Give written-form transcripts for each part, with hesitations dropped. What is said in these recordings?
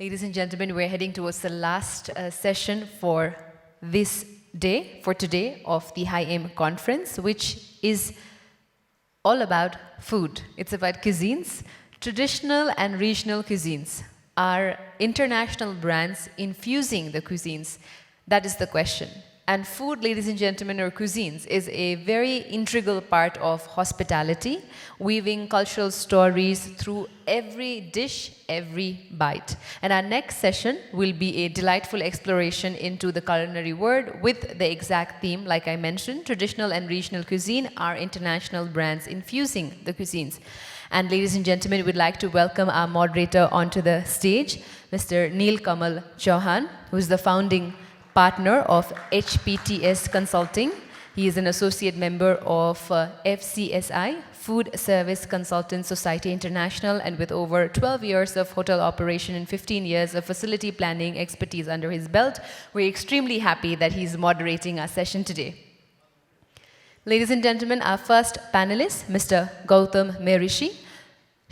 Ladies and gentlemen, we're heading towards the last session for this day, for today, of the High Aim Conference, which is all about food. It's about cuisines, traditional and regional cuisines. Are international brands infusing the cuisines? That is the question. And food, ladies and gentlemen, or cuisines, is a very integral part of hospitality, weaving cultural stories through every dish, every bite. And our next session will be a delightful exploration into the culinary world with the exact theme, like I mentioned, traditional and regional cuisine are international brands infusing the cuisines. And ladies and gentlemen, we'd like to welcome our moderator onto the stage, Mr. Neel Kamal Chauhan, who is the founding partner of HPTS Consulting. He is an associate member of FCSI, Food Service Consultant Society International, and with over 12 years of hotel operation and 15 years of facility planning expertise under his belt, we're extremely happy that he's moderating our session today. Ladies and gentlemen, our first panelist, Mr. Gautam Merishi.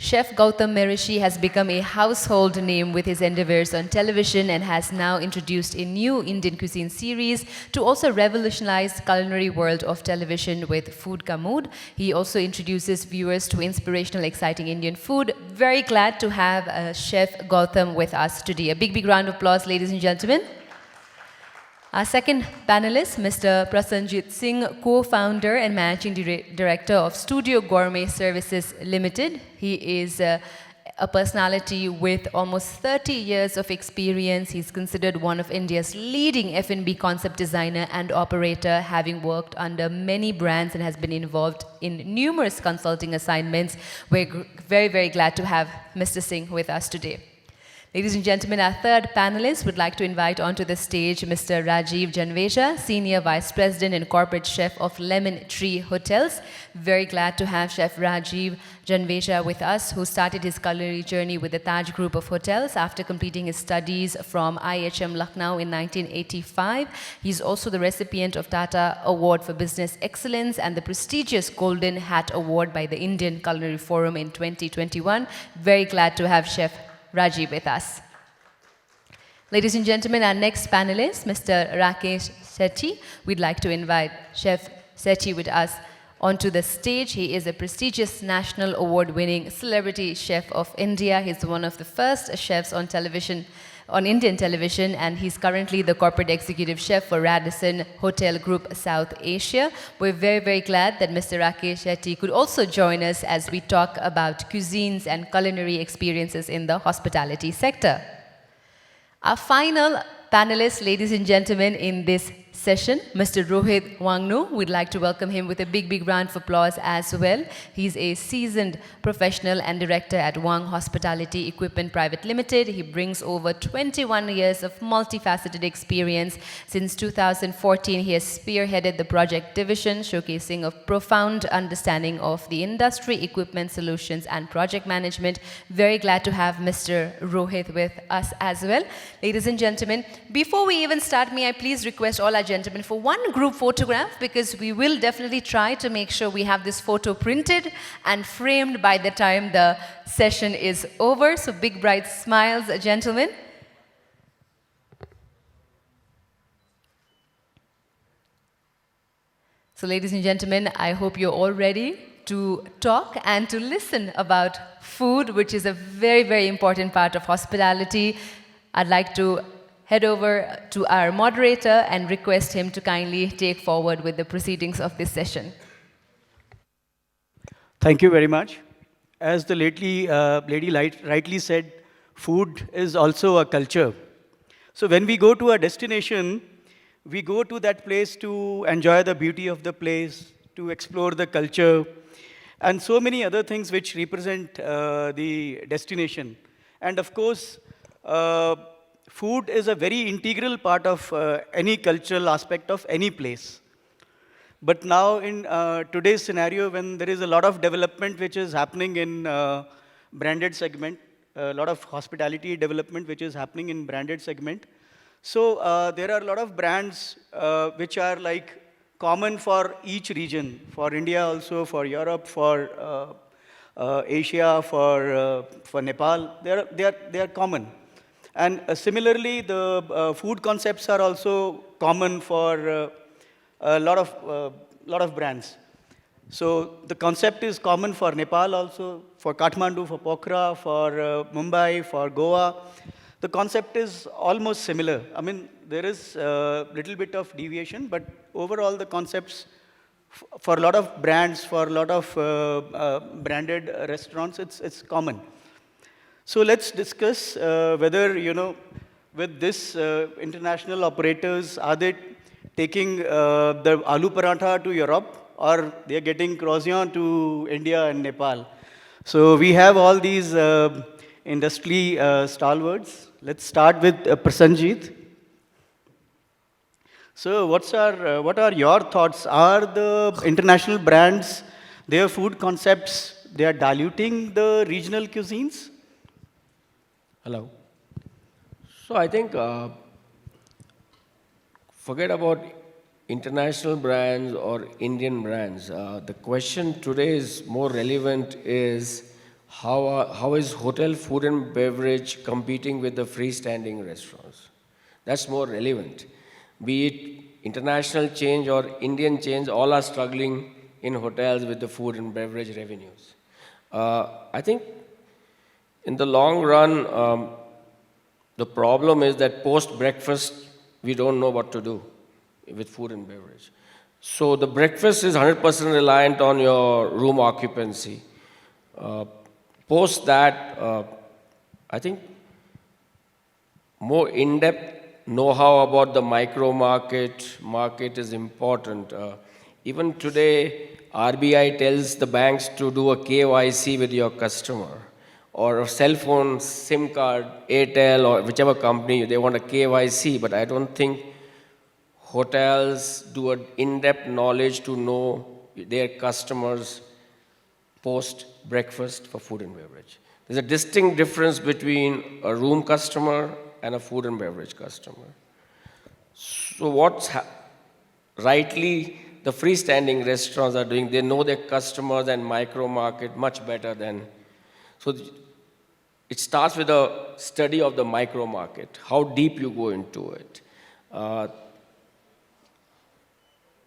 Chef Gautam Merishi has become a household name with his endeavors on television and has now introduced a new Indian cuisine series to also revolutionize culinary world of television with Food Ka Mood. He also introduces viewers to inspirational, exciting Indian food. Very glad to have Chef Gautam with us today. A big round of applause, ladies and gentlemen. Our second panelist, Mr. Prasanjit Singh, co-founder and managing director of Studio Gourmet Services Limited. He is a personality with almost 30 years of experience. He's considered one of India's leading F&B concept designer and operator, having worked under many brands and has been involved in numerous consulting assignments. We're very glad to have Mr. Singh with us today. Ladies and gentlemen, our third panelist would like to invite onto the stage Mr. Rajiv Janveja, Senior Vice President and Corporate Chef of Lemon Tree Hotels. Very glad to have Chef Rajiv Janveja with us, who started his culinary journey with the Taj Group of Hotels after completing his studies from IHM Lucknow in 1985. He's also the recipient of Tata Award for Business Excellence and the prestigious Golden Hat Award by the Indian Culinary Forum in 2021. Very glad to have Chef Rajiv with us. Ladies and gentlemen, our next panelist, Mr. Rakesh Sethi. We'd like to invite Chef Sethi with us onto the stage. He is a prestigious national award-winning celebrity chef of India. He's one of the first chefs on television, on Indian television, and he's currently the corporate executive chef for Radisson Hotel Group South Asia. We're very glad that Mr. Rakesh Shetty could also join us as we talk about cuisines and culinary experiences in the hospitality sector. Our final panelist, ladies and gentlemen, in this session, Mr. Rohit Wangnu. We'd like to welcome him with a big round of applause as well. He's a seasoned professional and director at Wang Hospitality Equipment Private Limited. He brings over 21 years of multifaceted experience. Since 2014, he has spearheaded the project division, showcasing a profound understanding of the industry, equipment solutions, and project management. Very glad to have Mr. Rohit with us as well. Ladies and gentlemen, before we even start, may I please request all our gentlemen for one group photograph, because we will definitely try to make sure we have this photo printed and framed by the time the session is over. So big bright smiles, gentlemen. So ladies and gentlemen, I hope you're all ready to talk and to listen about food, which is a very important part of hospitality. I'd like to head over to our moderator and request him to kindly take forward with the proceedings of this session. Thank you very much. As the lady rightly said, food is also a culture. So when we go to a destination, we go to that place to enjoy the beauty of the place, to explore the culture, and so many other things which represent the destination. And of course, food is a very integral part of any cultural aspect of any place. But now in today's scenario, when there is a lot of development which is happening in branded segment, a lot of hospitality development which is happening in branded segment. So there are a lot of brands which are like common for each region, for India also, for Europe, for Asia, for Nepal. They are common. And similarly, the food concepts are also common for lot of brands. So the concept is common for Nepal also, for Kathmandu, for Pokhara, for Mumbai, for Goa. The concept is almost similar. I mean, there is a little bit of deviation, but overall the concepts for a lot of brands, for a lot of branded restaurants, it's common. So let's discuss whether, with this international operators, are they taking the aloo paratha to Europe or they're getting croissant to India and Nepal? So we have all these industry stalwarts. Let's start with Prasanjit. So what are your thoughts? Are the international brands, their food concepts, they are diluting the regional cuisines? Hello. So I think forget about international brands or Indian brands. The question today is more relevant is how is hotel food and beverage competing with the freestanding restaurants? That's more relevant. Be it international change or Indian change, all are struggling in hotels with the food and beverage revenues. I think in the long run, the problem is that post breakfast, we don't know what to do with food and beverage. So the breakfast is 100% reliant on your room occupancy. Post that, I think more in-depth know-how about the micro market is important. Even today, RBI tells the banks to do a KYC with your customer or a cell phone SIM card, Airtel or whichever company, they want a KYC, but I don't think hotels do an in-depth knowledge to know their customers post-breakfast for food and beverage. There's a distinct difference between a room customer and a food and beverage customer. So rightly the freestanding restaurants are doing, they know their customers and micro market much better than, so it starts with a study of the micro market, how deep you go into it.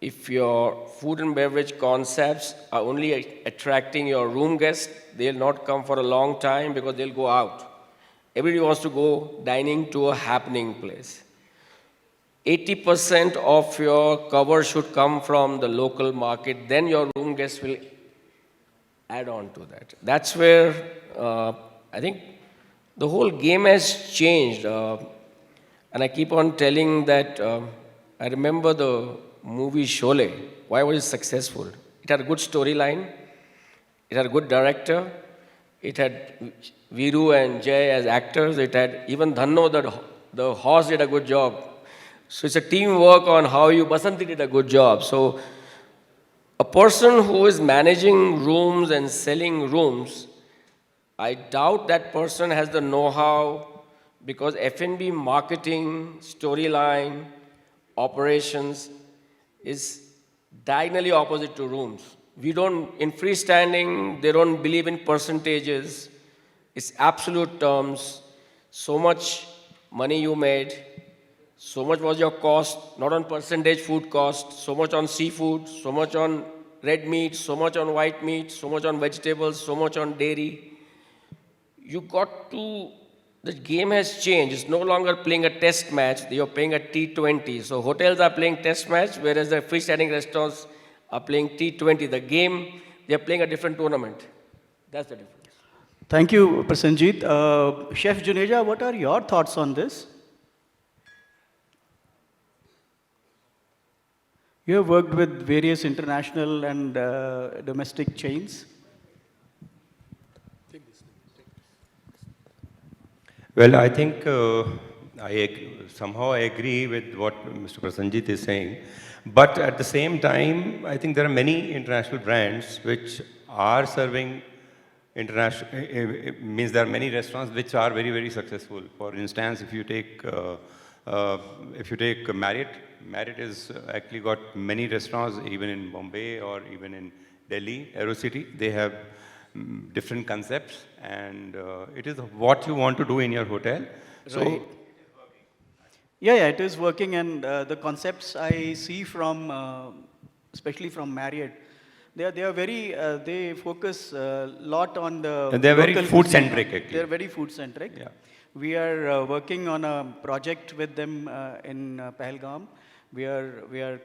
If your food and beverage concepts are only attracting your room guests, they'll not come for a long time because they'll go out. Everybody wants to go dining to a happening place. 80% of your cover should come from the local market, then your room guests will add on to that. That's where I think the whole game has changed. And I keep on telling that I remember the movie Sholay. Why was it successful? It had a good storyline. It had a good director. It had Viru and Jay as actors. It had even Dhanno, the horse, did a good job. So it's a teamwork on how Basanti did a good job. So a person who is managing rooms and selling rooms, I doubt that person has the know-how because F&B marketing, storyline, operations is diagonally opposite to rooms. In freestanding, they don't believe in percentages. It's absolute terms. So much money you made, so much was your cost, not on percentage food cost, so much on seafood, so much on red meat, so much on white meat, so much on vegetables, so much on dairy. The game has changed. It's no longer playing a test match, you're playing a T20. So hotels are playing test match, whereas the freestanding restaurants are playing T20. The game, they're playing a different tournament. That's the difference. Thank you, Prasanjit. Chef Juneja, what are your thoughts on this? You have worked with various international and domestic chains. Well, I think somehow I agree with what Mr. Prasanjit is saying. But at the same time, I think there are many international brands which are serving international, means there are many restaurants which are very, very successful. For instance, if you take Marriott, Marriott has actually got many restaurants, even in Bombay or even in Delhi, Aero City. They have different concepts, and it is what you want to do in your hotel. Right. Yeah, it is working, and the concepts I see from, especially from Marriott, they are very they focus a lot on the And they're very local food cuisine. centric, actually. They're very food centric. Yeah. We are working on a project with them in Pahalgam. We are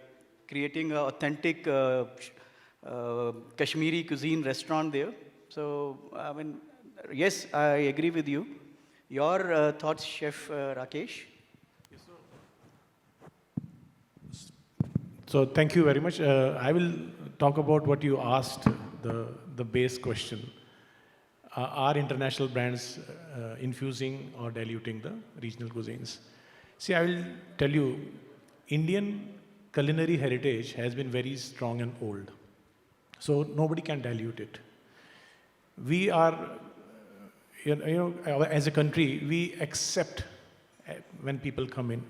creating an authentic Kashmiri cuisine restaurant there. So I mean, yes, I agree with you. Your thoughts, Chef Rakesh? So thank you very much. I will talk about what you asked, the base question. Are international brands infusing or diluting the regional cuisines? See, I will tell you, Indian culinary heritage has been very strong and old. So nobody can dilute it. We are, as a country, we accept when people come in.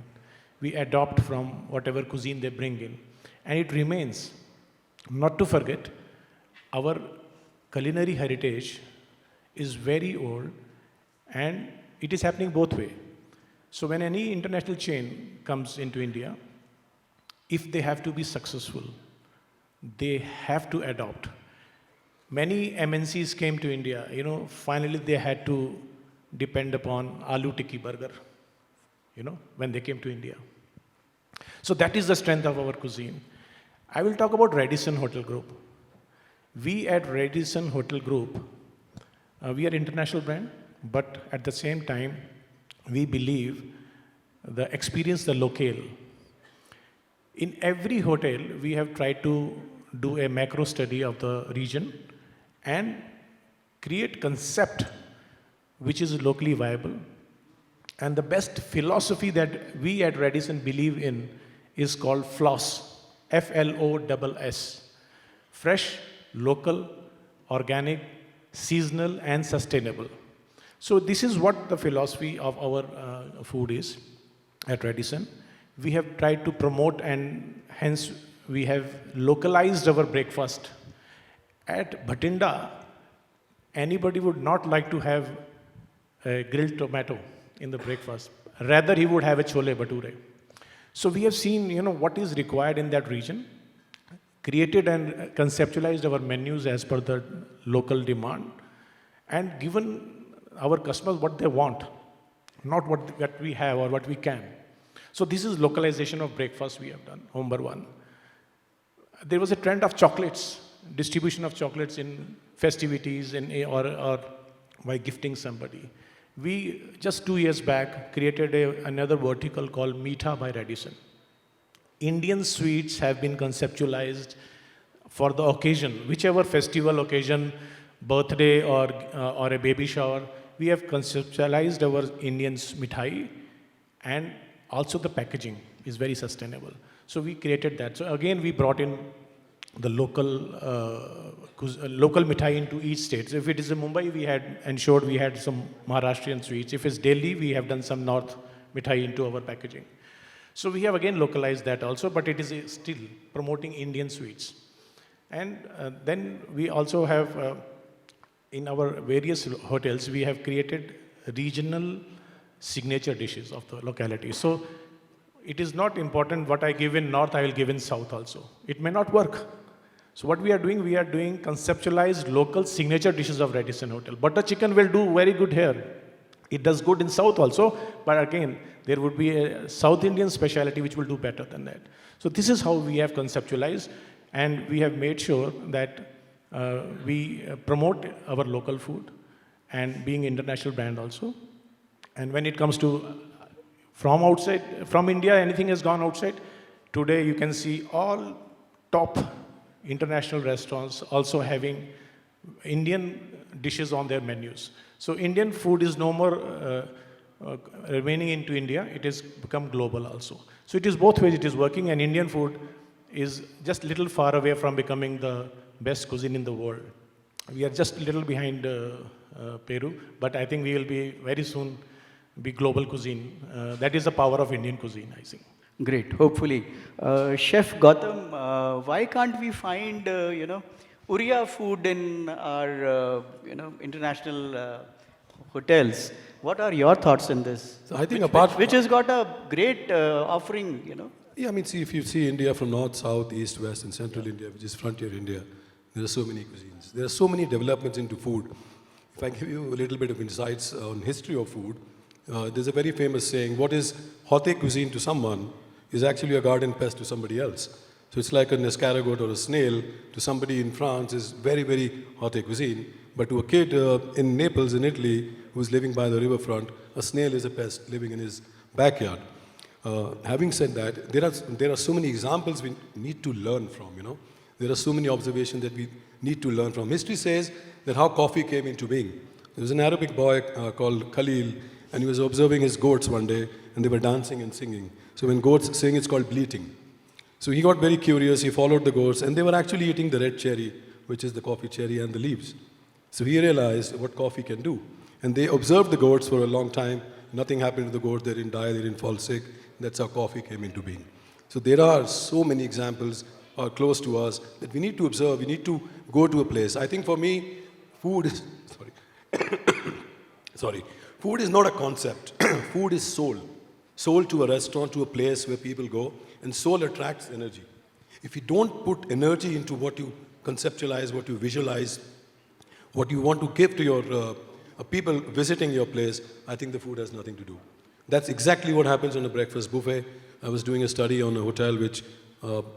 We adopt from whatever cuisine they bring in. And it remains. Not to forget, our culinary heritage is very old and it is happening both ways. So when any international chain comes into India, if they have to be successful, they have to adopt. Many MNCs came to India, finally they had to depend upon aloo tikki burger, when they came to India. So that is the strength of our cuisine. I will talk about Radisson Hotel Group. We at Radisson Hotel Group, we are international brand, but at the same time, we believe the experience, the locale. In every hotel, we have tried to do a macro study of the region and create concept which is locally viable. And the best philosophy that we at Radisson believe in is called FLOSS, F-L-O-S-S. Fresh, local, organic, seasonal and sustainable. So this is what the philosophy of our food is at Radisson. We have tried to promote and hence we have localized our breakfast. At Bhatinda, anybody would not like to have a grilled tomato in the breakfast. Rather, he would have a chole bhature. So we have seen, what is required in that region, created and conceptualized our menus as per the local demand, and given our customers what they want, not what we have or what we can. So this is localization of breakfast we have done, number one. There was a trend of chocolates, distribution of chocolates in festivities or by gifting somebody. We, just 2 years back, created another vertical called Meetha by Radisson. Indian sweets have been conceptualized for the occasion, whichever festival occasion, birthday or a baby shower, we have conceptualized our Indian mithai, and also the packaging is very sustainable. So we created that. So again, we brought in the local mithai into each state. So if it is in Mumbai, we had ensured we had some Maharashtrian sweets. If it's Delhi, we have done some North mithai into our packaging. So we have again localized that also, but it is still promoting Indian sweets. And then we also have, in our various hotels, we have created regional signature dishes of the locality. So it is not important what I give in North, I will give in South also. It may not work. So what we are doing conceptualized local signature dishes of Radisson Hotel. Butter chicken will do very good here. It does good in South also, but again, there would be a South Indian specialty which will do better than that. So this is how we have conceptualized, and we have made sure that we promote our local food and being international brand also. And when it comes to from outside, from India, anything has gone outside. Today you can see all top international restaurants also having Indian dishes on their menus. So Indian food is no more remaining into India, it has become global also. So it is both ways it is working, and Indian food is just little far away from becoming the best cuisine in the world. We are just a little behind Peru, but I think we will be very soon be global cuisine. That is the power of Indian cuisine, I think. Great, hopefully. Chef Gautam, why can't we find, Uriya food in our, international hotels. What are your thoughts on this? So I think Which has got a great offering, Yeah, I mean, see, if you see India from north, south, east, west, and central India, which is frontier India, there are so many cuisines. There are so many developments into food. If I give you a little bit of insights on history of food, there's a very famous saying, what is haute cuisine to someone is actually a garden pest to somebody else. So it's like an escargot or a snail to somebody in France is very, very haute cuisine. But to a kid in Naples, in Italy, who's living by the riverfront, a snail is a pest living in his backyard. Having said that, there are so many examples we need to learn from, There are so many observations that we need to learn from. History says that how coffee came into being. There was an Arabic boy called Khalil, and he was observing his goats one day, and they were dancing and singing. So when goats sing, it's called bleating. So he got very curious, he followed the goats, and they were actually eating the red cherry, which is the coffee cherry, and the leaves. So he realized what coffee can do. And they observed the goats for a long time. Nothing happened to the goat, they didn't die, they didn't fall sick. That's how coffee came into being. So there are so many examples close to us that we need to observe, we need to go to a place. I think for me, food is, food is not a concept. Food is soul. Soul to a restaurant, to a place where people go, and soul attracts energy. If you don't put energy into what you conceptualize, what you visualize, what you want to give to your people visiting your place, I think the food has nothing to do. That's exactly what happens on a breakfast buffet. I was doing a study on a hotel which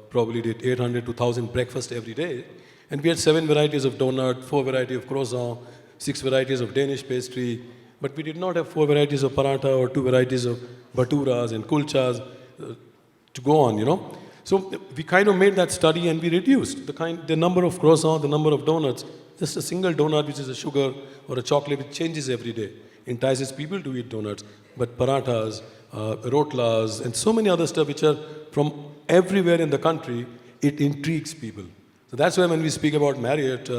probably did 800 to 1,000 breakfast every day. And we had 7 varieties of donut, 4 varieties of croissant, 6 varieties of Danish pastry. But we did not have 4 varieties of paratha or 2 varieties of bhaturas and kulchas to go on, So we kind of made that study and we reduced the number of croissant, the number of donuts. Just a single donut, which is a sugar or a chocolate, which changes every day, entices people to eat donuts. But parathas, rotlas, and so many other stuff which are from everywhere in the country, it intrigues people. So that's why when we speak about Marriott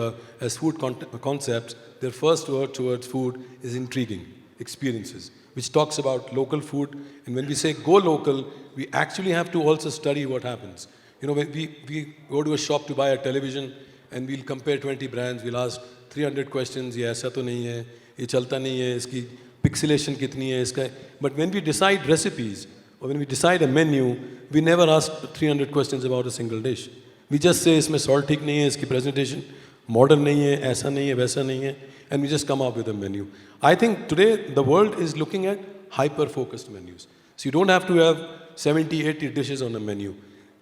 as food concepts, their first word towards food is intriguing experiences, which talks about local food. And when we say go local, we actually have to also study what happens. When we go to a shop to buy a television, and we'll compare 20 brands, we'll ask 300 questions, ये ऐसा तो नहीं है, ये चलता नहीं है, इसकी pixelation कितनी है, इसका. But when we decide recipes, or when we decide a menu, we never ask 300 questions about a single dish. We just say, इसमें salt ठीक नहीं है, इसकी presentation modern नहीं है, ऐसा नहीं है, वैसा नहीं है, and we just come up with a menu. I think today the world is looking at hyper-focused menus. So you don't have to have 70, 80 dishes on a menu.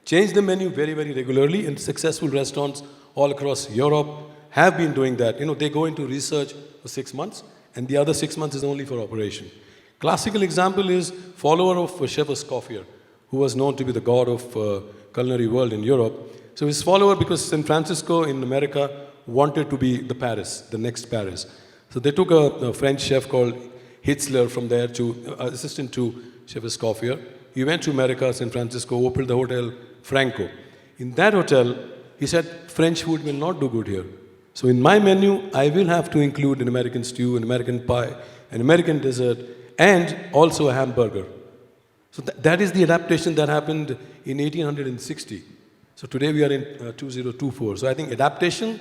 Change the menu very, very regularly, and successful restaurants all across Europe have been doing that. They go into research for 6 months, and the other 6 months is only for operation. Classical example is follower of Chef Escoffier, who was known to be the god of culinary world in Europe. So his follower, because San Francisco in America wanted to be the Paris, the next Paris. So they took a French chef called Hitzler from there to assistant to Chef Escoffier. He went to America, San Francisco, opened the hotel Franco. In that hotel, he said, French food will not do good here. So in my menu, I will have to include an American stew, an American pie, an American dessert, and also a hamburger. So that is the adaptation that happened in 1860. So today we are in 2024. So I think adaptation,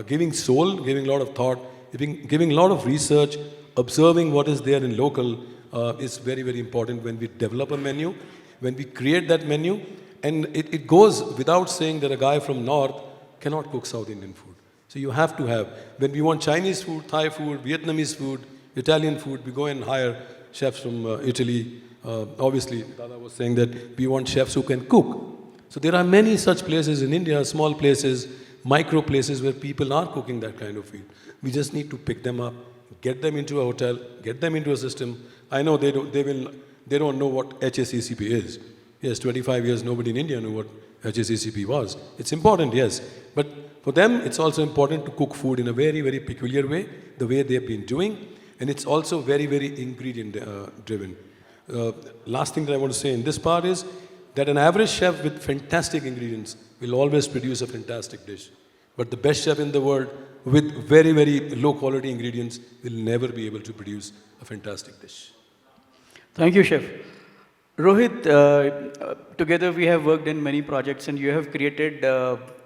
giving soul, giving a lot of thought, giving a lot of research, observing what is there in local is very, very important when we develop a menu, when we create that menu. And it goes without saying that a guy from North cannot cook South Indian food. So you have to have, when we want Chinese food, Thai food, Vietnamese food, Italian food, we go and hire chefs from Italy. Obviously, Dada was saying that we want chefs who can cook. So there are many such places in India, small places, micro places where people are cooking that kind of food. We just need to pick them up, get them into a hotel, get them into a system. I know they don't know what HACCP is. Yes, 25 years, nobody in India knew what HACCP was. It's important, yes. But for them, it's also important to cook food in a very, very peculiar way, the way they've been doing. And it's also very, very ingredient-driven. Last thing that I want to say in this part is that an average chef with fantastic ingredients will always produce a fantastic dish. But the best chef in the world with very, very low-quality ingredients will never be able to produce a fantastic dish. Thank you, Chef. Rohit, together we have worked in many projects, and you have created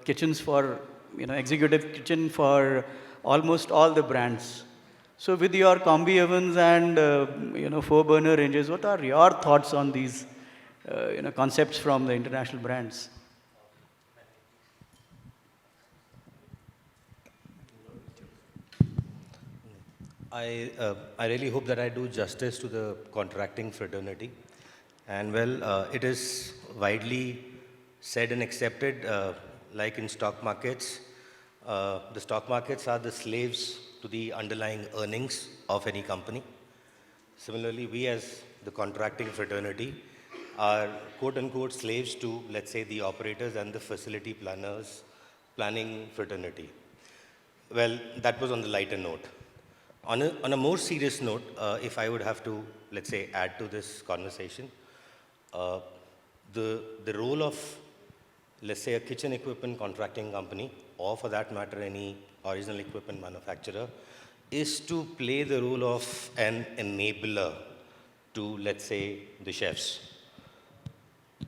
kitchens for, executive kitchen for almost all the brands. So with your combi ovens and four burner ranges, what are your thoughts on these concepts from the international brands? I really hope that I do justice to the contracting fraternity. And well, it is widely said and accepted, like in stock markets, the stock markets are the slaves to the underlying earnings of any company. Similarly, we as the contracting fraternity are quote unquote slaves to, let's say, the operators and the facility planners, planning fraternity. Well, that was on the lighter note. On a more serious note, if I would have to, let's say, add to this conversation, uh, the role of, let's say, a kitchen equipment contracting company, or for that matter, any original equipment manufacturer, is to play the role of an enabler to, let's say, the chefs.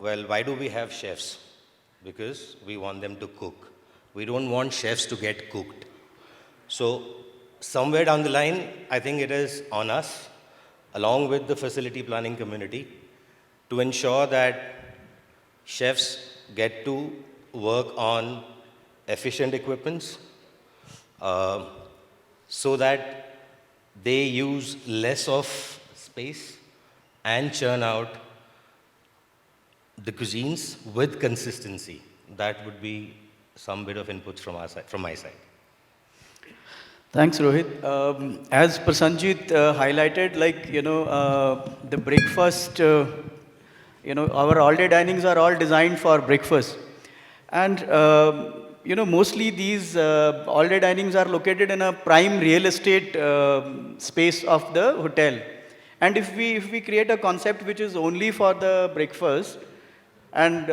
Well, why do we have chefs? Because we want them to cook. We don't want chefs to get cooked. So somewhere down the line, I think it is on us, along with the facility planning community, to ensure that chefs get to work on efficient equipments so that they use less of space and churn out the cuisines with consistency. That would be some bit of inputs from our side, from my side. Thanks, Rohit. As Prasanjit highlighted, the breakfast, our all-day dinings are all designed for breakfast. And, mostly these all-day dinings are located in a prime real estate space of the hotel. And if we create a concept which is only for the breakfast, and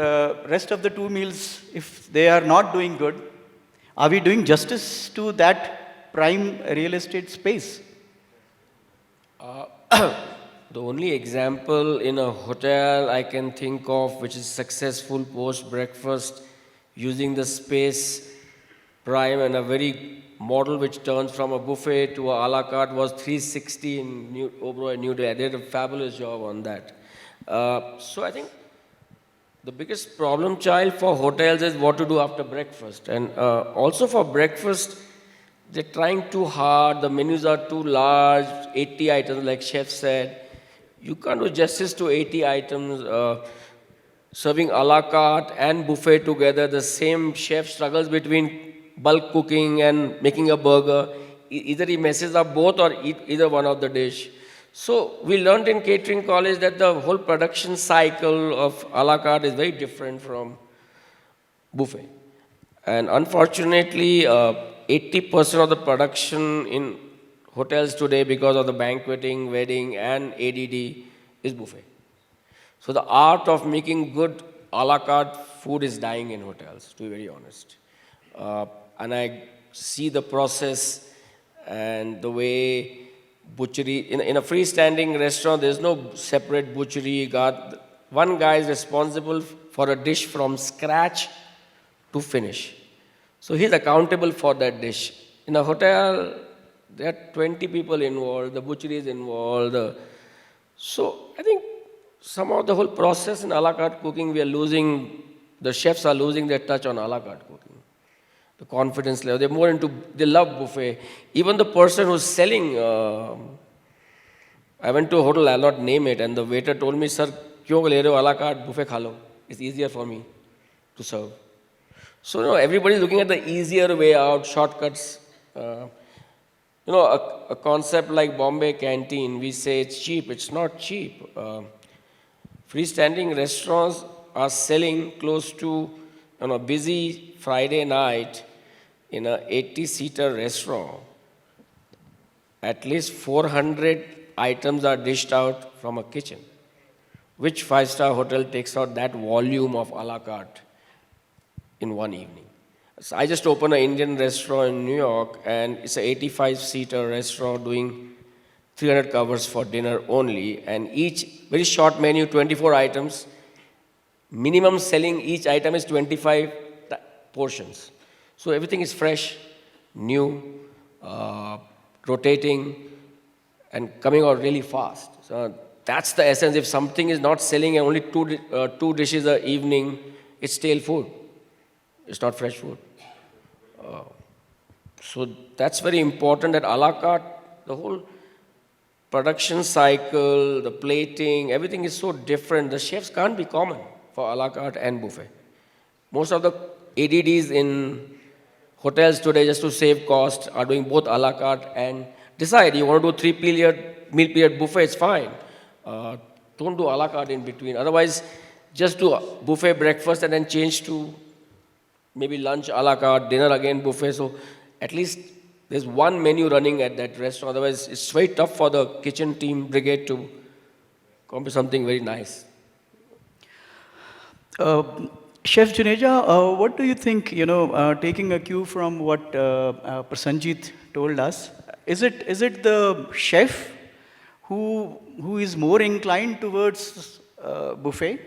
rest of the two meals, if they are not doing good, are we doing justice to that prime real estate space? The only example in a hotel I can think of which is successful post-breakfast using the space prime and a very model which turns from a buffet to a la carte was 360 in Oberoi, New Delhi. They did a fabulous job on that. So I think the biggest problem child for hotels is what to do after breakfast. And also for breakfast, they're trying too hard, the menus are too large, 80 items like chef said. You can't do justice to 80 items. Serving a la carte and buffet together, the same chef struggles between bulk cooking and making a burger. Either he messes up both or eat either one of the dish. So we learned in catering college that the whole production cycle of a la carte is very different from buffet. And unfortunately, 80% of the production in hotels today because of the banqueting, wedding and ADD is buffet. So the art of making good a la carte food is dying in hotels, to be very honest. And I see the process and the way butchery, in a freestanding restaurant, there's no separate butchery guard. One guy is responsible for a dish from scratch to finish. So he's accountable for that dish. In a hotel, there are 20 people involved, the butchery is involved. So I think somehow the whole process in a la carte cooking, we are losing, the chefs are losing their touch on a la carte cooking. The confidence level, they're more into, they love buffet. Even the person who's selling, I went to a hotel, I'll not name it, and the waiter told me, sir, kyun le rahe ho a la carte, buffet kha lo. It's easier for me to serve. So, everybody's looking at the easier way out, shortcuts. A concept like Bombay Canteen, we say it's cheap. It's not cheap. Freestanding restaurants are selling close to, a busy Friday night in a 80-seater restaurant. At least 400 items are dished out from a kitchen. Which five-star hotel takes out that volume of a la carte in one evening? So I just opened an Indian restaurant in New York, and it's an 85-seater restaurant doing 300 covers for dinner only, and each very short menu, 24 items. Minimum selling each item is 25 portions. So everything is fresh, new, rotating, and coming out really fast. So that's the essence. If something is not selling and only two dishes a evening, it's stale food. It's not fresh food. So that's very important that a la carte, the whole production cycle, the plating, everything is so different. The chefs can't be common for a la carte and buffet. Most of the ADDs in hotels today, just to save cost, are doing both a la carte and decide you want to do meal period buffet, it's fine. Don't do a la carte in between. Otherwise, just do buffet breakfast and then change to maybe lunch a la carte, dinner again buffet. So at least there's one menu running at that restaurant. Otherwise, it's very tough for the kitchen team brigade to come up with something very nice. Chef Juneja, what do you think, taking a cue from what Prasanjit told us, is it the chef who is more inclined towards buffet?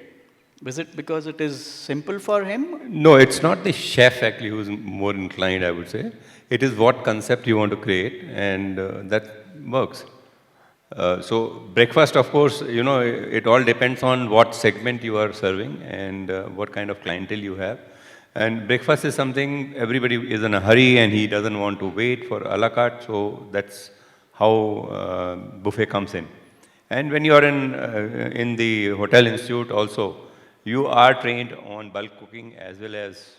Is it because it is simple for him? No, it's not the chef actually who's more inclined, I would say. It is what concept you want to create, and that works. So breakfast, of course, it all depends on what segment you are serving and what kind of clientele you have. And breakfast is something everybody is in a hurry and he doesn't want to wait for a la carte, so that's how buffet comes in. And when you are in the hotel institute also, you are trained on bulk cooking as well as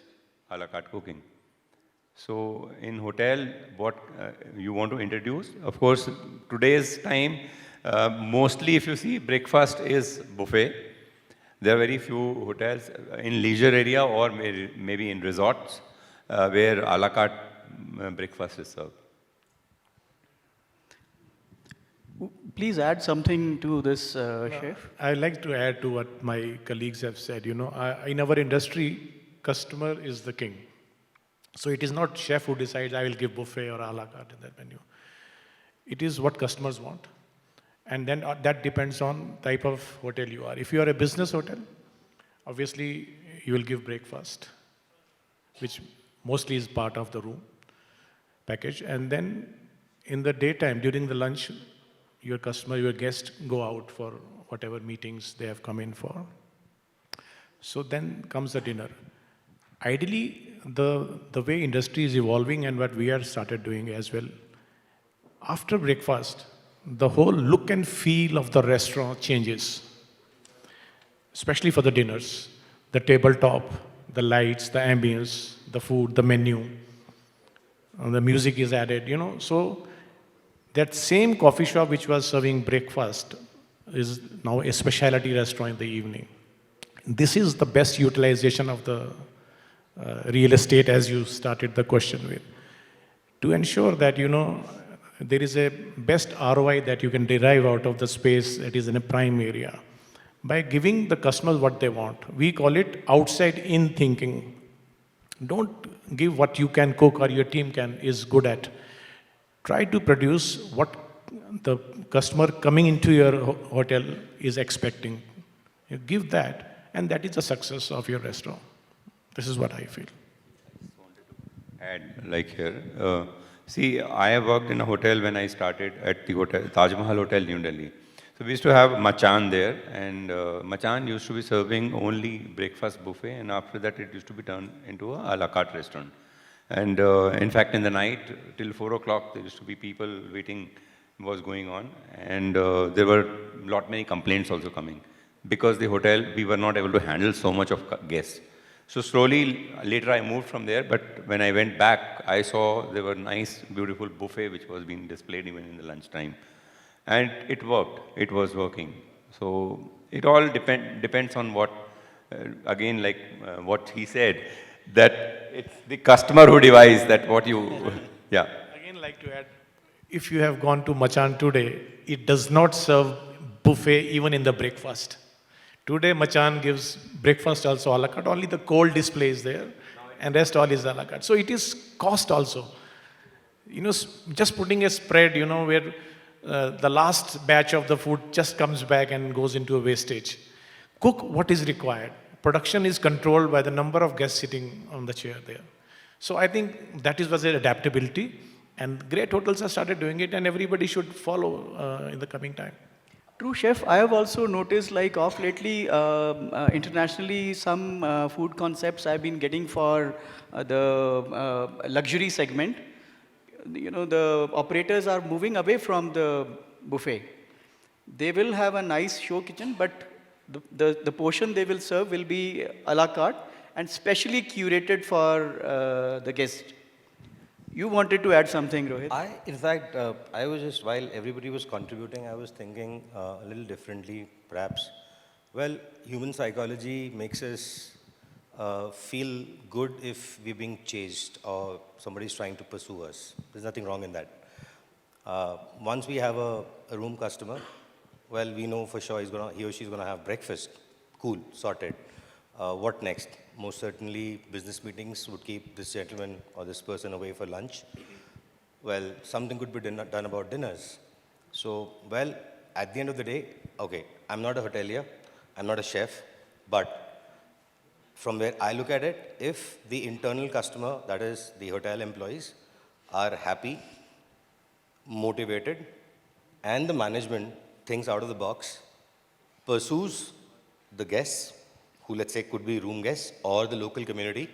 a la carte cooking. So in hotel, what you want to introduce, of course, today's time, mostly if you see, breakfast is buffet. There are very few hotels in leisure area or maybe in resorts where a la carte breakfast is served. Please add something to this, Chef. I'd like to add to what my colleagues have said. In our industry, customer is the king. So it is not chef who decides I will give buffet or a la carte in that menu. It is what customers want. And then that depends on type of hotel you are. If you are a business hotel, obviously you will give breakfast, which mostly is part of the room package. And then in the daytime, during the lunch, your customer, your guest go out for whatever meetings they have come in for. So then comes the dinner. Ideally, the way industry is evolving and what we have started doing as well, after breakfast, the whole look and feel of the restaurant changes, especially for the dinners. The tabletop, the lights, the ambience, the food, the menu, the music is added, So that same coffee shop which was serving breakfast is now a specialty restaurant in the evening. This is the best utilization of the real estate, as you started the question with, to ensure that, there is a best ROI that you can derive out of the space that is in a prime area by giving the customers what they want. We call it outside-in thinking. Don't give what you can cook or your team is good at. Try to produce what the customer coming into your hotel is expecting. You give that, and that is the success of your restaurant. This is what I feel. Add, like here, see, I have worked in a hotel when I started at the hotel, Taj Mahal Hotel, New Delhi. So we used to have Machan there, and Machan used to be serving only breakfast buffet, and after that it used to be turned into a la carte restaurant. And in fact, in the night, till 4 o'clock, there used to be people waiting was going on, and there were many complaints also coming. Because the hotel, we were not able to handle so much of guests. So slowly, later I moved from there, but when I went back, I saw there were nice, beautiful buffet which was being displayed even in the lunchtime. And it worked, it was working. So it all depends on what, again, like what he said, that it's the customer who devises that what you, yeah. Again, like to add, if you have gone to Machan today, it does not serve buffet even in the breakfast. Today, Machan gives breakfast also a la carte, only the cold display is there, and rest all is a la carte. So it is cost also. Just putting a spread, where the last batch of the food just comes back and goes into a wastage. Cook what is required. Production is controlled by the number of guests sitting on the chair there. So I think that was the adaptability. And great hotels have started doing it, and everybody should follow in the coming time. True, chef. I have also noticed, like of lately, internationally, some food concepts I've been getting for the luxury segment. You know, the operators are moving away from the buffet. They will have a nice show kitchen, but the portion they will serve will be a la carte and specially curated for the guest. You wanted to add something, Rohit? In fact, I was just, while everybody was contributing, I was thinking a little differently, perhaps. Well, human psychology makes us feel good if we're being chased or somebody's trying to pursue us. There's nothing wrong in that. Once we have a room customer, well, we know for sure he or she's going to have breakfast. Cool, sorted. What next? Most certainly, business meetings would keep this gentleman or this person away for lunch. Well, something could be done about dinners. So, well, at the end of the day, okay, I'm not a hotelier, I'm not a chef, but from where I look at it, if the internal customer, that is the hotel employees, are happy, motivated, and the management thinks out of the box, pursues the guests, who let's say could be room guests or the local community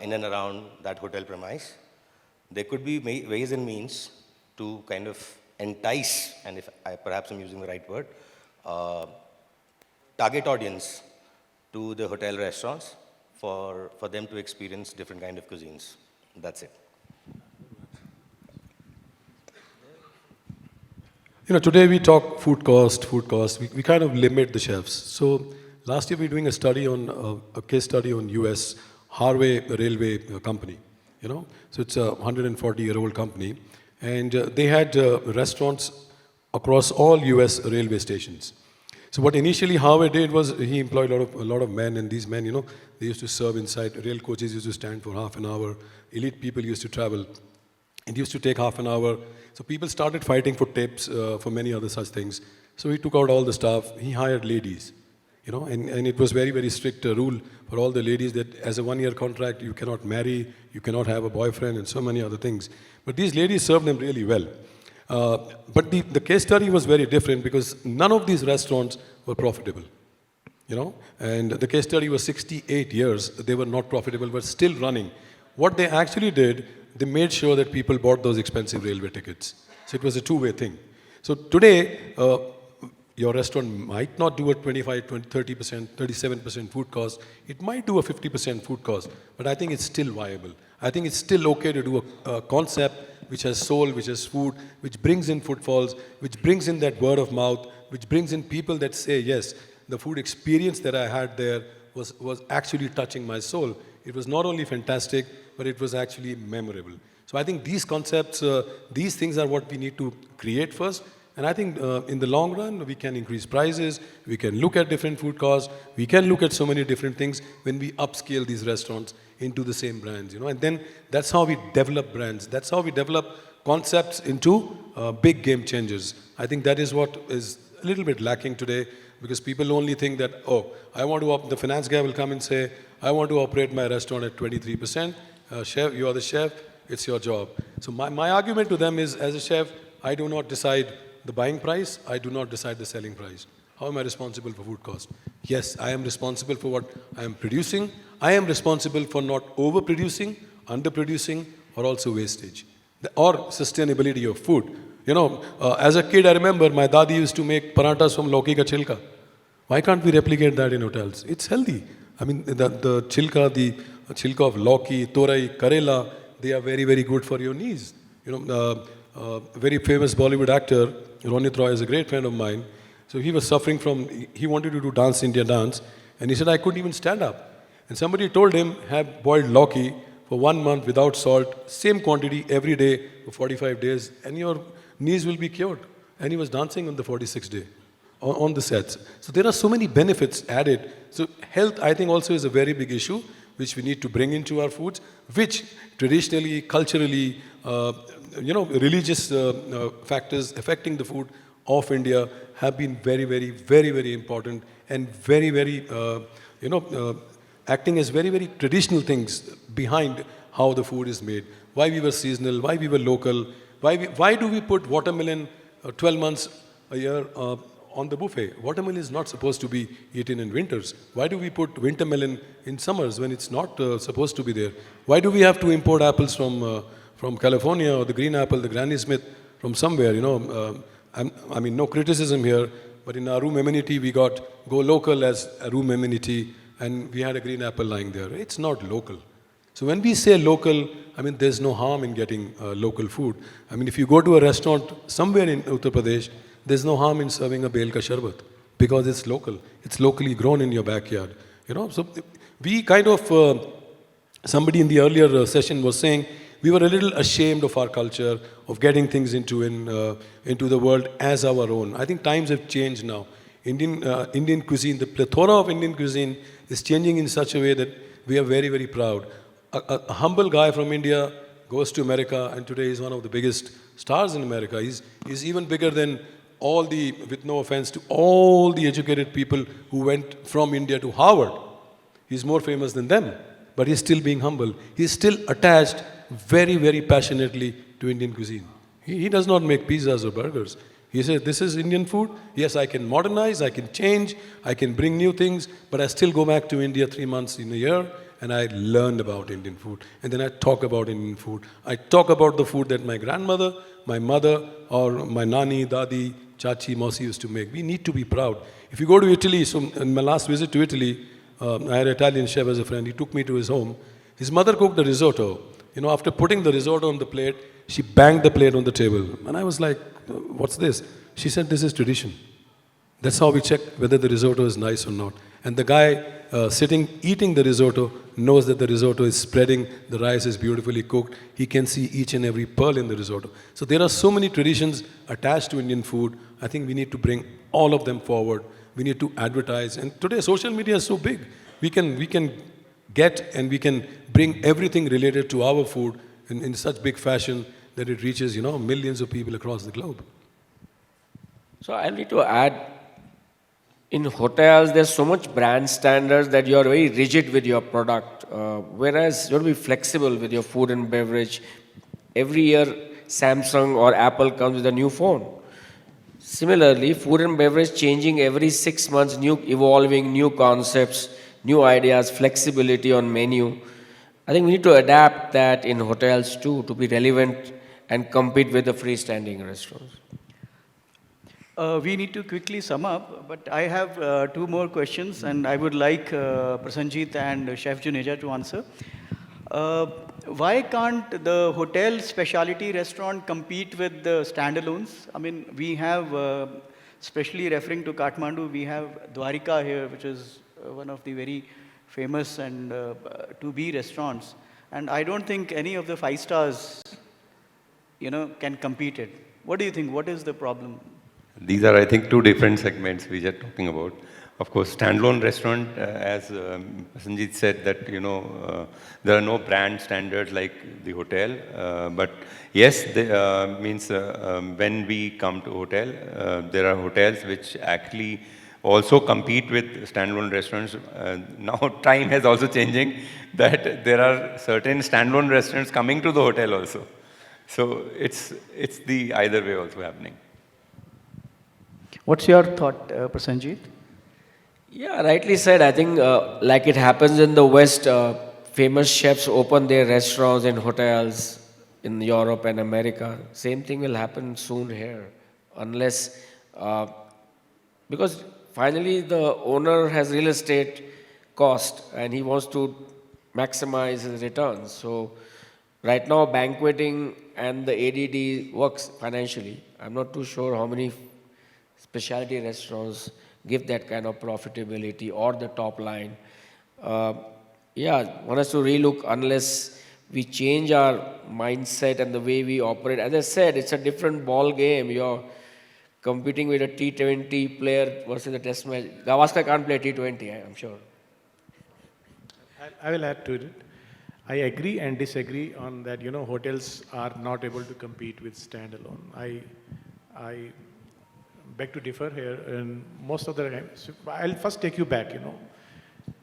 in and around that hotel premise, there could be ways and means to kind of entice, and if perhaps I'm using the right word, target audience to the hotel restaurants for them to experience different kind of cuisines. That's it. You know, today we talk food cost. We kind of limit the chefs. So last year we were doing a study on, a case study on US Harvey Railway Company, you know. So it's a 140-year-old company. And they had restaurants across all US railway stations. So what initially Harvey did was he employed a lot of men, and these men, you know, they used to serve inside. Rail coaches used to stand for half an hour. Elite people used to travel. It used to take half an hour. So people started fighting for tips, for many other such things. So he took out all the staff. He hired ladies, you know, and it was very, very strict rule for all the ladies that as a one-year contract, you cannot marry, you cannot have a boyfriend, and so many other things. But these ladies served them really well. But the case study was very different because none of these restaurants were profitable, you know. And the case study was 68 years. They were not profitable, but still running. What they actually did, they made sure that people bought those expensive railway tickets. So it was a two-way thing. So today, your restaurant might not do a 25, 20, 30%, 37% food cost. It might do a 50% food cost, but I think it's still viable. I think it's still okay to do a concept which has soul, which has food, which brings in footfalls, which brings in that word of mouth, which brings in people that say, yes, the food experience that I had there was actually touching my soul. It was not only fantastic, but it was actually memorable. So I think these concepts, these things are what we need to create first. And I think in the long run, we can increase prices, we can look at different food costs, we can look at so many different things when we upscale these restaurants into the same brands, you know. And then that's how we develop brands. That's how we develop concepts into big game changers. I think that is what is a little bit lacking today, because people only think that, oh, I want to, the finance guy will come and say, I want to operate my restaurant at 23%. Chef, you are the chef, it's your job. So my argument to them is, as a chef, I do not decide the buying price, I do not decide the selling price. How am I responsible for food cost? Yes, I am responsible for what I am producing. I am responsible for not overproducing, underproducing, or also wastage, or sustainability of food. You know, as a kid, I remember my dadi used to make parathas from lauki ka chilka. Why can't we replicate that in hotels? It's healthy. I mean, the chilka of lauki, torai, karela, they are very, very good for your knees. You know, very famous Bollywood actor, Ronit Roy, is a great friend of mine. So he was suffering from, he wanted to do Dance India dance, and he said, I couldn't even stand up. And somebody told him, have boiled lauki for 1 month without salt, same quantity every day for 45 days, and your knees will be cured. And he was dancing on the 46th day, on the sets. So there are so many benefits added. So health, I think, also is a very big issue, which we need to bring into our foods, which traditionally, culturally, you know, religious factors affecting the food of India have been very, very, very, very important, and very, very, you know, acting as very, very traditional things behind how the food is made, why we were seasonal, why we were local, why do we put watermelon 12 months a year on the buffet? Watermelon is not supposed to be eaten in winters. Why do we put winter melon in summers when it's not supposed to be there? Why do we have to import apples from California, or the green apple, the Granny Smith from somewhere? I mean, no criticism here, but in our room amenity, we got go local as a room amenity, and we had a green apple lying there. It's not local. So when we say local, I mean, there's no harm in getting local food. I mean, if you go to a restaurant somewhere in Uttar Pradesh, there's no harm in serving a bel ka sharbat because it's local. It's locally grown in your backyard. So we kind of, somebody in the earlier session was saying, we were a little ashamed of our culture, of getting things into the world as our own. I think times have changed now. Indian cuisine, the plethora of Indian cuisine is changing in such a way that we are very, very proud. A humble guy from India goes to America, and today he's one of the biggest stars in America. He's even bigger than all the, with no offense to all the educated people who went from India to Harvard. He's more famous than them, but he's still being humble. He's still attached very, very passionately to Indian cuisine. He does not make pizzas or burgers. He says, this is Indian food. Yes, I can modernize, I can change, I can bring new things, but I still go back to India 3 months in a year, and I learn about Indian food. And then I talk about Indian food. I talk about the food that my grandmother, my mother, or my nani, dadi, chachi, mausi used to make. We need to be proud. If you go to Italy, so in my last visit to Italy, I had an Italian chef as a friend. He took me to his home. His mother cooked a risotto. After putting the risotto on the plate, she banged the plate on the table. And I was like, what's this? She said, this is tradition. That's how we check whether the risotto is nice or not. And the guy sitting, eating the risotto, knows that the risotto is spreading, the rice is beautifully cooked. He can see each and every pearl in the risotto. So there are so many traditions attached to Indian food. I think we need to bring all of them forward. We need to advertise. And today, social media is so big. We can get and we can bring everything related to our food in such big fashion that it reaches, millions of people across the globe. So I need to add, in hotels, there's so much brand standards that you're very rigid with your product, whereas you'll be flexible with your food and beverage. Every year, Samsung or Apple comes with a new phone. Similarly, food and beverage changing every 6 months, new evolving, new concepts, new ideas, flexibility on menu. I think we need to adapt that in hotels too, to be relevant and compete with the freestanding restaurants. We need to quickly sum up, but I have 2 more questions, and I would like Prasanjit and Chef Juneja to answer. Why can't the hotel specialty restaurant compete with the standalones? I mean, we have, especially referring to Kathmandu, we have Dwarika here, which is one of the very famous and to-be restaurants. And I don't think any of the 5 stars, can compete it. What do you think? What is the problem? These are, I think, 2 different segments we are talking about. Of course, standalone restaurant, as Sanjeet said, that there are no brand standards like the hotel. But yes, means when we come to hotel, there are hotels which actually also compete with standalone restaurants. Now time has also changing that there are certain standalone restaurants coming to the hotel also. So it's the either way also happening. What's your thought, Prasanjit? Yeah, rightly said. I think like it happens in the West, famous chefs open their restaurants in hotels in Europe and America. Same thing will happen soon here, unless, because finally the owner has real estate cost and he wants to maximize his returns. So right now banqueting and the ADD works financially. I'm not too sure how many specialty restaurants give that kind of profitability or the top line. One has to relook unless we change our mindset and the way we operate. As I said, it's a different ball game. You're competing with a T20 player versus a test match. Gavaskar can't play T20, I'm sure. I will add to it. I agree and disagree on that, hotels are not able to compete with standalone. I beg to differ here, and most of the time, I'll first take you back,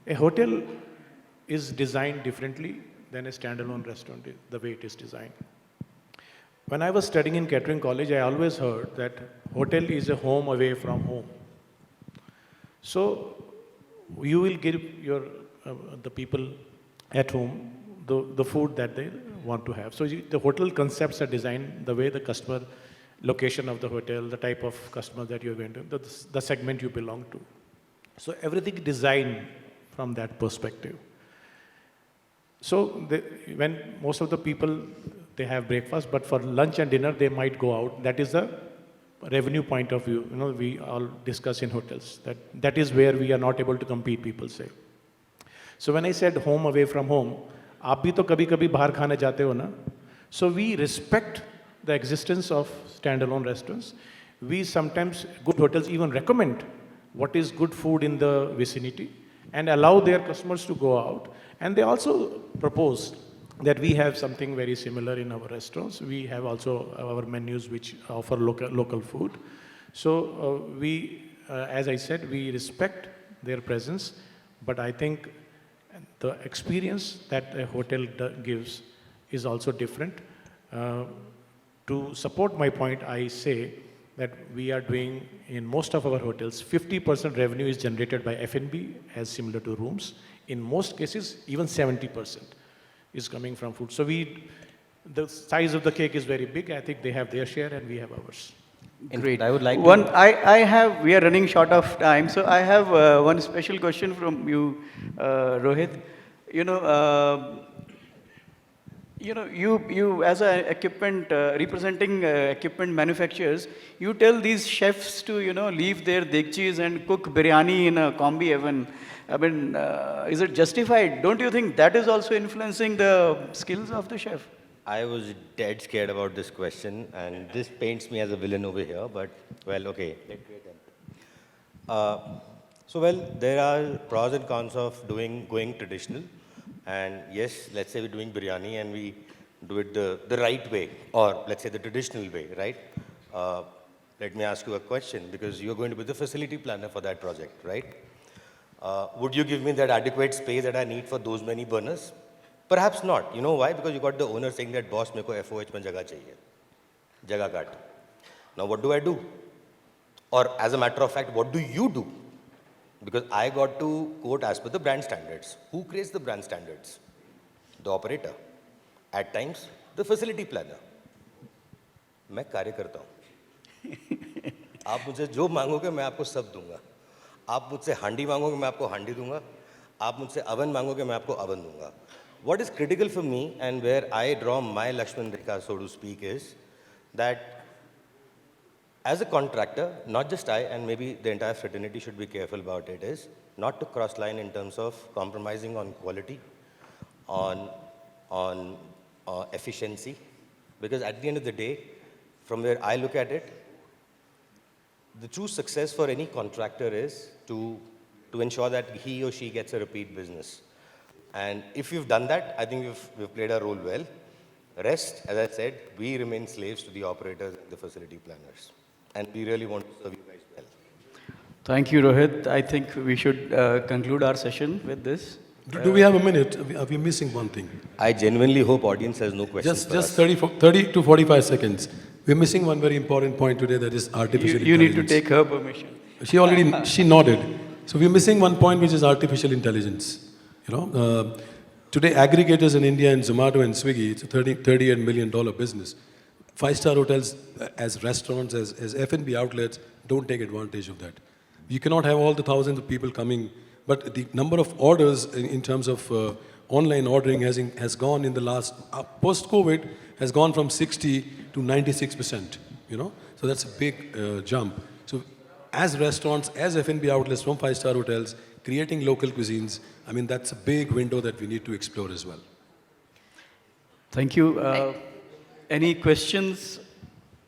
A hotel is designed differently than a standalone restaurant, the way it is designed. When I was studying in catering college, I always heard that hotel is a home away from home. So you will give your the people at home the food that they want to have. So the hotel concepts are designed the way the customer, location of the hotel, the type of customer that you're going to, the segment you belong to. So everything designed from that perspective. So when most of the people, they have breakfast, but for lunch and dinner, they might go out. That is the revenue point of view. We all discuss in hotels. That is where we are not able to compete, people say. So when I said home away from home, आप भी तो कभी-कभी बाहर खाने जाते हो ना? So we respect the existence of standalone restaurants. We sometimes, good hotels even recommend what is good food in the vicinity and allow their customers to go out. And they also propose that we have something very similar in our restaurants. We have also our menus which offer local food. So as I said, we respect their presence, but I think the experience that a hotel gives is also different. To support my point, I say that we are doing, in most of our hotels, 50% revenue is generated by F&B, as similar to rooms. In most cases, even 70% is coming from food. So the size of the cake is very big. I think they have their share and we have ours. Great. I would like we are running short of time, so I have one special question from you, Rohit. You as a equipment, representing equipment manufacturers, you tell these chefs to, leave their dekchis and cook biryani in a combi oven. I mean, is it justified? Don't you think that is also influencing the skills of the chef? I was dead scared about this question, and this paints me as a villain over here, but, well, okay. There are pros and cons of going traditional. And yes, let's say we're doing biryani and we do it the right way, or let's say the traditional way, right? Let me ask you a question, because you're going to be the facility planner for that project, right? Would you give me that adequate space that I need for those many burners? Perhaps not. You know why? Because you got the owner saying that, boss, meko FOH mein jagah chahiye. Jagah kaat. Now what do I do? Or as a matter of fact, what do you do? Because I got to quote as per the brand standards. Who creates the brand standards? The operator. At times, the facility planner. मैं कार्य करता हूँ. आप मुझे जो मांगोगे मैं आपको सब दूंगा. आप मुझसे हांडी मांगोगे मैं आपको हांडी दूंगा. आप मुझसे अवन मांगोगे मैं आपको अवन दूंगा. What is critical for me, and where I draw my Lakshman Rekha, so to speak, is that as a contractor, not just I, and maybe the entire fraternity should be careful about it, is not to cross line in terms of compromising on quality, on efficiency, because at the end of the day, from where I look at it, the true success for any contractor is to ensure that he or she gets a repeat business. And if we've done that, I think we've played our role well. Rest, as I said, we remain slaves to the operators and the facility planners. And we really want to serve you guys well. Thank you, Rohit. I think we should conclude our session with this. Do we have a minute? Are we missing one thing? I genuinely hope audience has no questions for Just us. 30 to 45 seconds. We're missing one very important point today, that is artificial You need intelligence. to take her permission. She nodded. So we're missing one point, which is artificial intelligence. Today aggregators in India and Zomato and Swiggy, it's a $38 million business. Five-star hotels as restaurants, as F&B outlets, don't take advantage of that. You cannot have all the thousands of people coming, but the number of orders in terms of online ordering has gone in the last, post-COVID, has gone from 60 to 96%, So that's a big jump. So as restaurants, as F&B outlets from five-star hotels, creating local cuisines, I mean, that's a big window that we need to explore as well. Thank you. Any questions?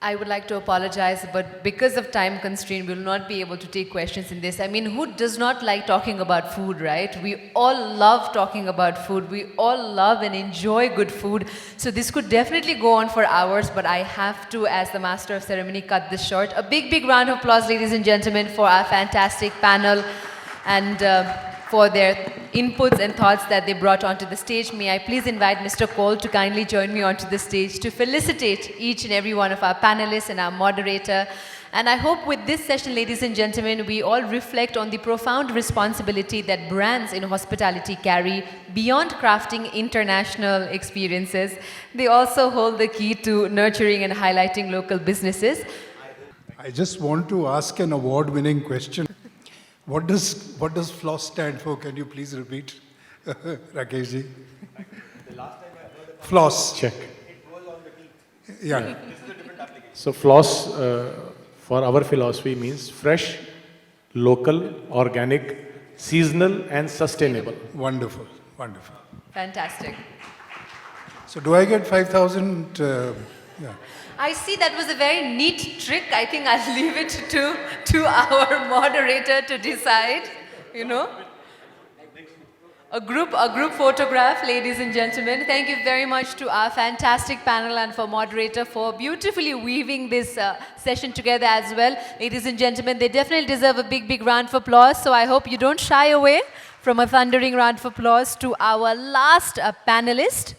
I would like to apologize, but because of time constraint, we will not be able to take questions in this. I mean, who does not like talking about food, right? We all love talking about food. We all love and enjoy good food. So this could definitely go on for hours, but I have to, as the master of ceremony, cut this short. A big, big round of applause, ladies and gentlemen, for our fantastic panel. And for their inputs and thoughts that they brought onto the stage. May I please invite Mr. Cole to kindly join me onto the stage to felicitate each and every one of our panelists and our moderator. And I hope with this session, ladies and gentlemen, we all reflect on the profound responsibility that brands in hospitality carry beyond crafting international experiences. They also hold the key to nurturing and highlighting local businesses. I just want to ask an award-winning question. What does floss stand for? Can you please repeat, Rakeshji? Floss. Check. Yeah. So floss for our philosophy means fresh, local, organic, seasonal and sustainable. Wonderful. Wonderful. Fantastic. So do I get 5,000? Yeah. I see that was a very neat trick. I think I'll leave it to our moderator to decide, you know. A group photograph, ladies and gentlemen. Thank you very much to our fantastic panel and for moderator for beautifully weaving this session together as well. Ladies and gentlemen, they definitely deserve a big, big round of applause. So I hope you don't shy away from a thundering round of applause to our last panelist.